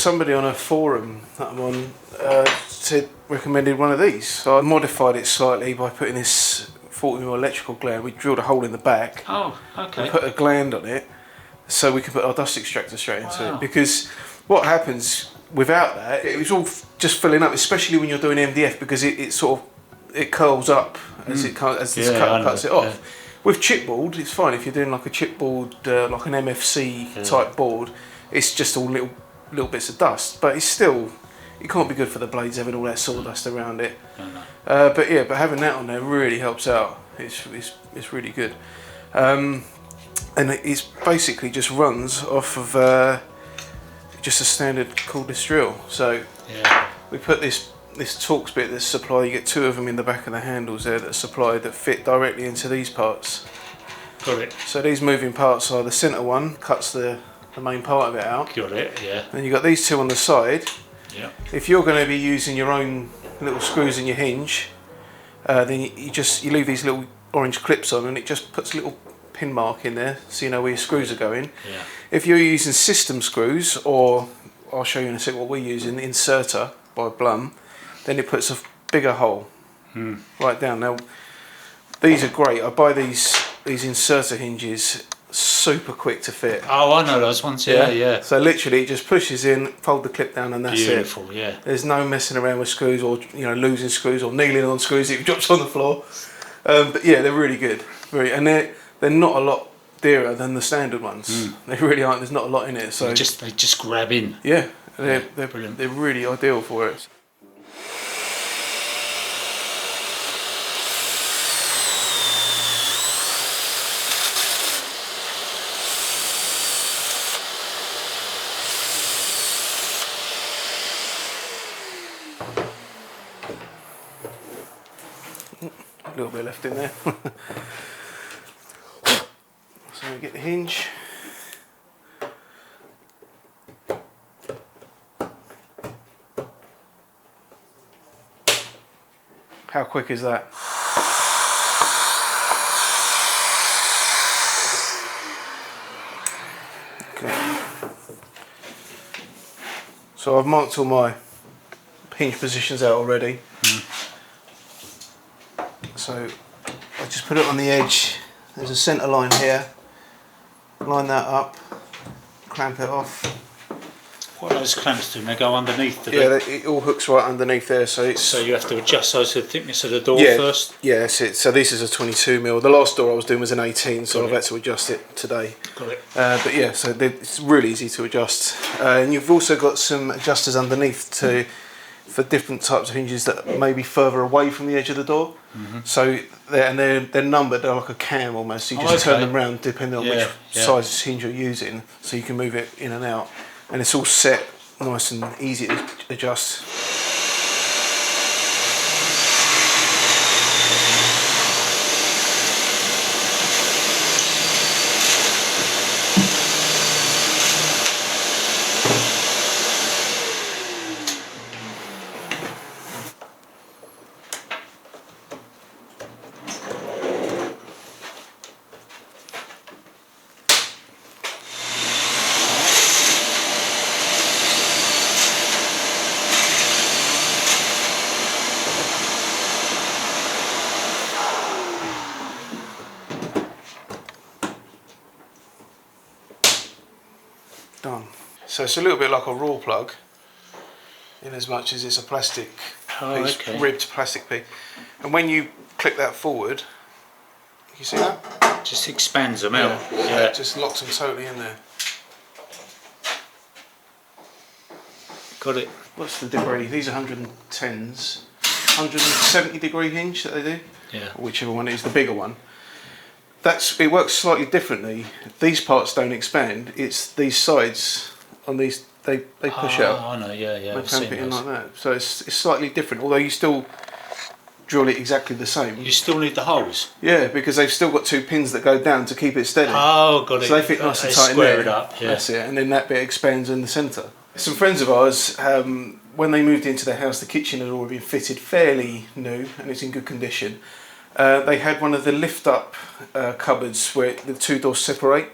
somebody on a forum that I'm on recommended one of these. So I modified it slightly by putting this 40mm electrical gland. We drilled a hole in the back. Oh, okay. And put a gland on it so we can put our dust extractor straight into it. Because what happens without that, it was all just filling up, especially when you're doing MDF, because it sort of curls up as this cuts it off. Yeah. With chipboard, it's fine. If you're doing like a chipboard, like an MFC type board, it's just all little bits of dust. But it's still, it can't be good for the blades having all that sawdust around it. But having that on there really helps out. It's really good. And it's basically just runs off of just a standard cordless drill. So we put this Torx bit that's supplied. You get two of them in the back of the handles there that are supplied, that fit directly into these parts. Got it. So these moving parts are the centre one cuts the main part of it out. Got it. Yeah. Then you've got these two on the side. Yeah. If you're going to be using your own little screws in your hinge, then you leave these little orange clips on, and it just puts a little pin mark in there so you know where your screws are going. Yeah. If you're using system screws, or I'll show you in a sec what we're using, the inserter by Blum, then it puts a bigger hole right down. Now these are great. I buy these inserter hinges, super quick to fit. Oh, I know those ones. Yeah. So literally it just pushes in, fold the clip down, and that's Beautiful, it. Yeah. There's no messing around with screws, or losing screws, or kneeling on screws if it drops on the floor. But yeah, they're really good. And they're not a lot dearer than the standard ones. They really aren't. There's not a lot in it. So they just grab in. Yeah, they're brilliant. They're really ideal for it. A little bit left in there. So we get the hinge. How quick is that? Okay. So I've marked all my hinge positions out already. So I just put it on the edge. There's a centre line here. Line that up, clamp it off. What are those clamps do? They go underneath, it all hooks right underneath there. So you have to adjust those to the thickness of the door first? Yeah, that's it. So this is a 22mm. The last door I was doing was an 18, so I've had to adjust it today. Got it. But yeah, so it's really easy to adjust. And you've also got some adjusters underneath for different types of hinges that may be further away from the edge of the door. So they're numbered. They're like a cam almost. So you just turn them around depending on which size hinge you're using, so you can move it in and out. And it's all set nice and easy to adjust. Done. So it's a little bit like a raw plug, in as much as it's a plastic piece, ribbed plastic piece. And when you click that forward, you see that? Just expands them out. Yeah, it just locks them totally in there. Got it. What's the degree? These are 110s. 170 degree hinge that they do. Yeah. Whichever one is the bigger one. It works slightly differently. These parts don't expand. It's these sides on these they push out. Oh, I know. Yeah. They clamp it in like that. So it's slightly different. Although you still drill it exactly the same. You still need the holes. Yeah, because they've still got two pins that go down to keep it steady. Oh, got it. So they fit nice and tight in there. Square it up. Yeah. That's it. And then that bit expands in the centre. Some friends of ours, when they moved into their house, the kitchen had already been fitted, fairly new, and it's in good condition. They had one of the lift-up cupboards where the two doors separate.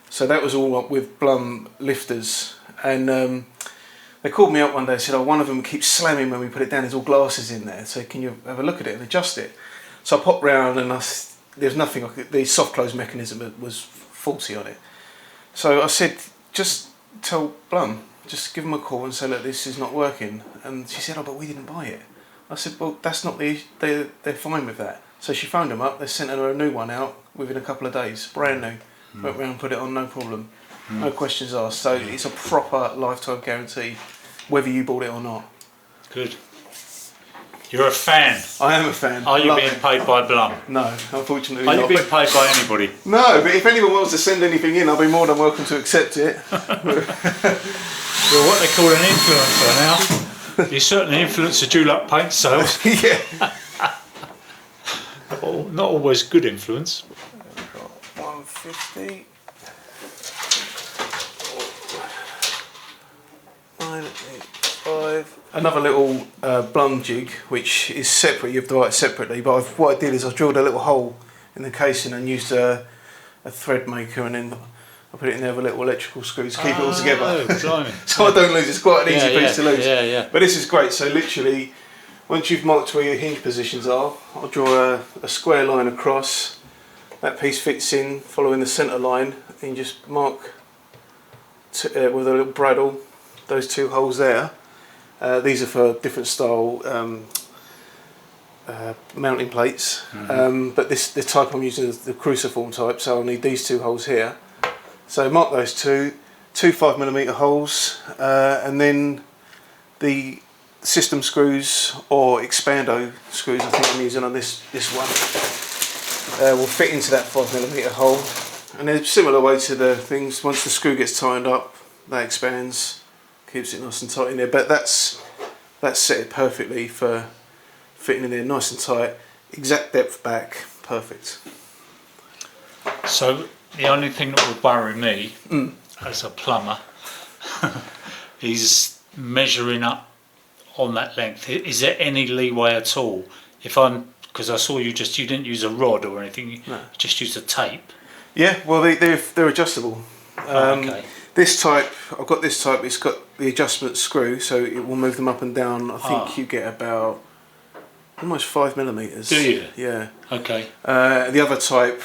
So that was all up with Blum lifters, and they called me up one day and said, oh, one of them keeps slamming when we put it down, there's all glasses in there, so can you have a look at it and adjust it? So I popped round and there's nothing, the soft close mechanism was faulty on it. So I said, just tell Blum, just give them a call and say, look, this is not working. And she said, oh, but we didn't buy it. I said, well, that's not they're fine with that. So she phoned them up, they sent her a new one out within a couple of days, brand new. Went round and put it on, no problem. No questions asked. So it's a proper lifetime guarantee, whether you bought it or not. Good. You're a fan. I am a fan. Are you being paid by Blum? No, unfortunately Are not. you being paid by anybody? No, but if anyone wants to send anything in, I'll be more than welcome to accept it. You're what they call an influencer now. You certainly influence the Dulux paint sales. Yeah. Not always good influence. 150. 985. Another little Blum jig, which is separate. You have to write it separately. But what I did is I drilled a little hole in the casing and used a thread maker, and then I put it in there with little electrical screws to keep it all together. So I don't lose. It's quite an easy piece to lose. But this is great. So literally, once you've marked where your hinge positions are, I'll draw a square line across. That piece fits in following the centre line, and you just mark with a little bradawl those two holes there. These are for different style mounting plates, but the type I'm using is the cruciform type, so I'll need these two holes here. So mark those two 5mm holes, and then the system screws or expando screws, I think I'm using on this one, will fit into that 5mm hole. And there's a similar way to the things. Once the screw gets tightened up, that expands, keeps it nice and tight in there. But that's set it perfectly for fitting in there, nice and tight, exact depth back, perfect. So the only thing that would worry me as a plumber is measuring up on that length. Is there any leeway at all? Because I saw you didn't use a rod or anything, you just used a tape. Yeah, well they're adjustable. Okay. This type, I've got this type, it's got the adjustment screw, so it will move them up and down. I think you get about almost 5mm. Do you? Yeah. Okay. The other type,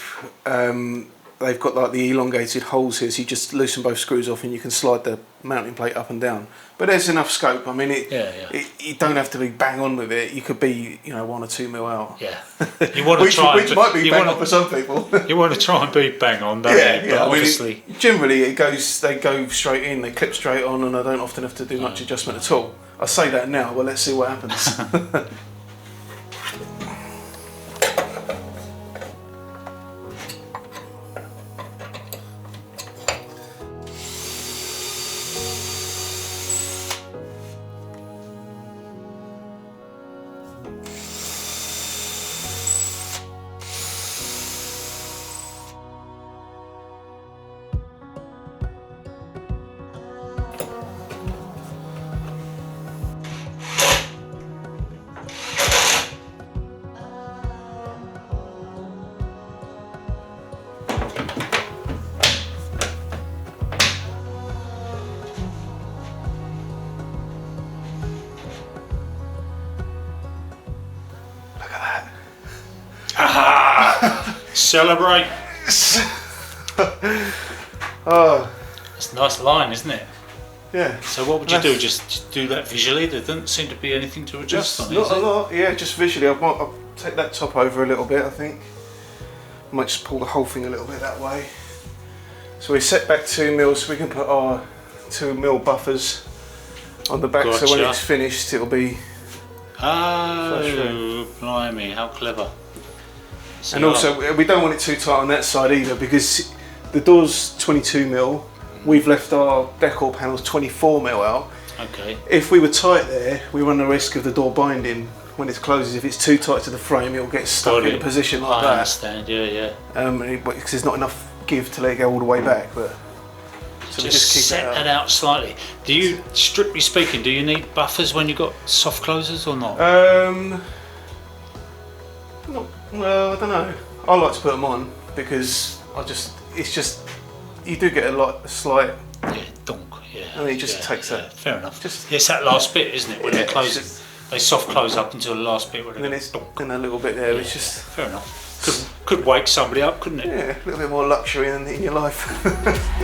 they've got like the elongated holes here, so you just loosen both screws off and you can slide the mounting plate up and down. But there's enough scope. I mean, you don't have to be bang on with it. You could be, 1 or 2 mil out. Yeah. You want to try, which might be bang on for some people. You want to try and be bang on, don't you? But obviously, generally they go straight in. They clip straight on, and I don't often have to do much adjustment at all. I say that now, but let's see what happens. celebrate. Oh, It's a nice line, isn't it? yeah. So what would you do? Just do that visually? There doesn't seem to be anything to adjust on, Not is a it? lot, yeah, just visually. I'll take that top over a little bit, I think. I might just pull the whole thing a little bit that way. So we set back 2 mil, so we can put our 2 mil buffers on the back, so when Gotcha. it's finished it'll be flush through. Oh, blimey, how clever. So And also we don't want it too tight on that side either, because the door's 22 mil, we've left our decor panels 24 mil out. okay. If we were tight there, we run the risk of the door binding when it closes. If it's too tight to the frame, it'll get stuck Got in it. a position like I that. understand, yeah. Because there's not enough give to let it go all the way back. But so we Just keep set it that out slightly. Do you, strictly speaking, do you need buffers when you've got soft closers or not? Well, I don't know. I like to put them on because it's just you do get a slight Yeah, donk, yeah. and it just takes that. Fair enough. Just it's that last bit, isn't it? When Yeah, they close it's it, they soft close up until the last bit. Where and then it's in a little bit there. It's just fair enough. Could wake somebody up, couldn't it? a little bit more luxury in your life.